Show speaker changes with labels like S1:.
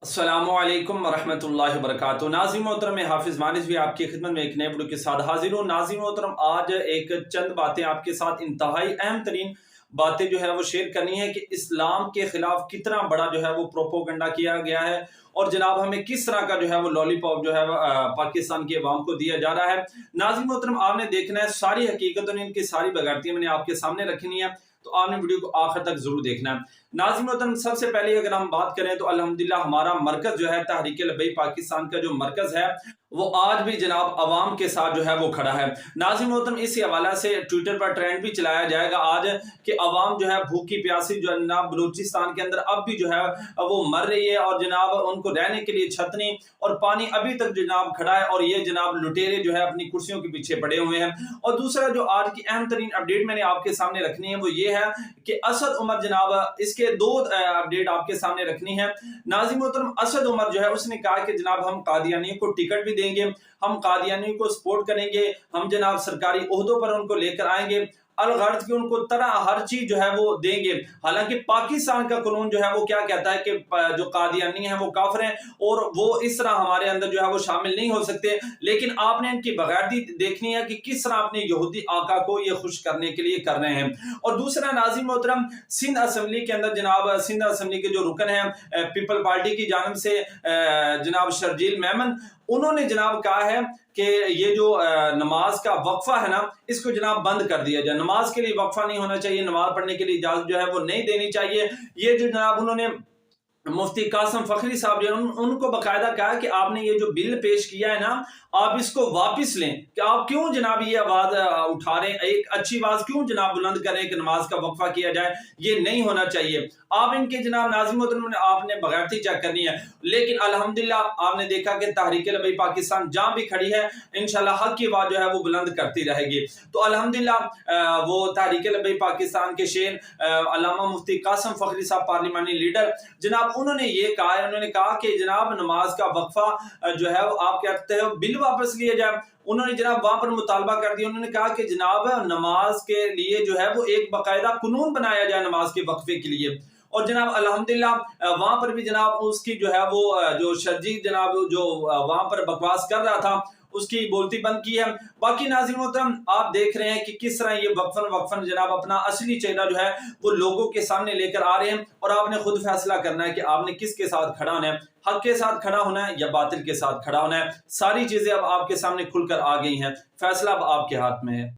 S1: अस्सलामुअलैकुम वरहमतुल्लाहि वबरकातुहू। नाज़रीन मोहतरम, मैं हाफिज़ मानिस भी आपकी खिदमत में एक नए वीडियो के साथ हाजिर हूँ। नाज़रीन मोहतरम, आज एक चंद बातें आपके साथ इंतहाई अहम तरीन बातें जो है वो शेयर करनी है कि इस्लाम के खिलाफ कितना बड़ा जो है वो प्रोपोगंडा किया गया है और जनाब हमें किस तरह का जो है वो लॉलीपॉप जो है पाकिस्तान की अवाम को दिया जा रहा है। नाज़रीन मोहतरम, आपने देखना है सारी हकीकत और इनकी सारी बगावतियाँ मैंने आपके सामने रखनी है, तो आपने वीडियो को आखिर तक जरूर देखना है। नाज़रीन मोहतरम, सबसे पहले अगर हम बात करें तो अल्हम्दुलिल्लाह हमारा मरकज जो है तहरीक लब्बैक पाकिस्तान का जो मरकज है वो आज भी जनाब अवाम के साथ जो है वो खड़ा है। नाज़रीन मोहतरम, इसी हवाला से ट्विटर पर ट्रेंड भी चलाया जाएगा आज कि अवाम जो है भूखी प्यासी जो जनाब बलूचिस्तान के अंदर अब भी जो है वो मर रही है और जनाब उनको रहने के लिए छत नहीं और पानी अभी तक जनाब खड़ा है और ये जनाब लुटेरे जो है अपनी कुर्सियों के पीछे पड़े हुए हैं। और दूसरा जो आज की अहम तरीन अपडेट मैंने आपके सामने रखनी है वो ये है कि असद उमर जनाब, इसके दो अपडेट आपके सामने रखनी है। नाज़रीन मोहतरम, असद उमर जो है उसने कहा कि जनाब हम कादियानियों को टिकट भी देंगे, हम कादियानियों को सपोर्ट करेंगे, हम जनाब सरकारी ओहदों पर उनको लेकर आएंगे, अलगर्ज की उनको तरह हर चीज जो है वो देंगे। हालांकि पाकिस्तान का कानून जो है वो क्या कहता है कि जो कादियानी है वो काफिर हैं और वो इस तरह हमारे अंदर जो है वो शामिल नहीं हो सकते। लेकिन आपने इनकी बगैरती देखनी है कि किस तरह अपने यहूदी आका को ये खुश करने के लिए कर रहे हैं। और दूसरा नाज़रीन मोहतरम, सिंध असेंबली के अंदर जनाब सिंध असेंबली के जो रुकन है पीपल पार्टी की जानब से जनाब शर्जील मेमन, उन्होंने जनाब कहा है कि ये जो नमाज का वक्फा है ना, इसको जनाब बंद कर दिया जाए। नमाज के लिए वक्फा नहीं होना चाहिए, नमाज पढ़ने के लिए इजाजत जो है वो नहीं देनी चाहिए। ये जो जनाब उन्होंने मुफ्ती कासिम फखरी साहब जो उनको बकायदा कहा कि आपने ये जो बिल पेश किया है ना, आप इसको वापस लें। कि आप क्यों जनाब ये आवाज उठा रहे हैं, एक अच्छी आवाज क्यों जनाब बुलंद करें कि नमाज का वक्फा किया जाए, ये नहीं होना चाहिए। आप इनके जनाब नाज़रीन मोहतरम आपने बगैरती चेक करनी है। लेकिन अल्हम्दुलिल्लाह आपने देखा कि तहरीक लब्बैक पाकिस्तान जहां भी खड़ी है इंशाल्लाह हक की आवाज जो है वो बुलंद करती रहेगी। तो अल्हम्दुलिल्लाह वो तहरीक लब्बैक पाकिस्तान के शेर अल्लामा मुफ्ती कासिम फखरी साहब, पार्लिमानी लीडर, जनाब उन्होंने ये कहा है, उन्होंने कहा कि जनाब नमाज का वक्फा जो है आप कहते हो बिल वापस लिया जाए। उन्होंने जनाब वहां पर मुतालबा कर दिया, उन्होंने कहा कि जनाब नमाज के लिए जो है वो एक बाकायदा कानून बनाया जाए नमाज के वक्फे के लिए। और जनाब अल्हम्दुलिल्लाह वहां पर भी जनाब उसकी जो है वो जो शर्जील जनाब जो वहां पर बकवास कर रहा था उसकी बोलती बंद की है। बाकी नाज़रीन मोहतरम, आप देख रहे हैं कि किस तरह ये वक्फन जनाब अपना असली चेहरा जो है वो लोगों के सामने लेकर आ रहे हैं और आपने खुद फैसला करना है कि आपने किसके साथ खड़ा होना है, हक के साथ खड़ा होना है या बातिल के साथ खड़ा होना है। सारी चीजें अब आपके सामने खुलकर आ गई हैं, फैसला अब आपके हाथ में है।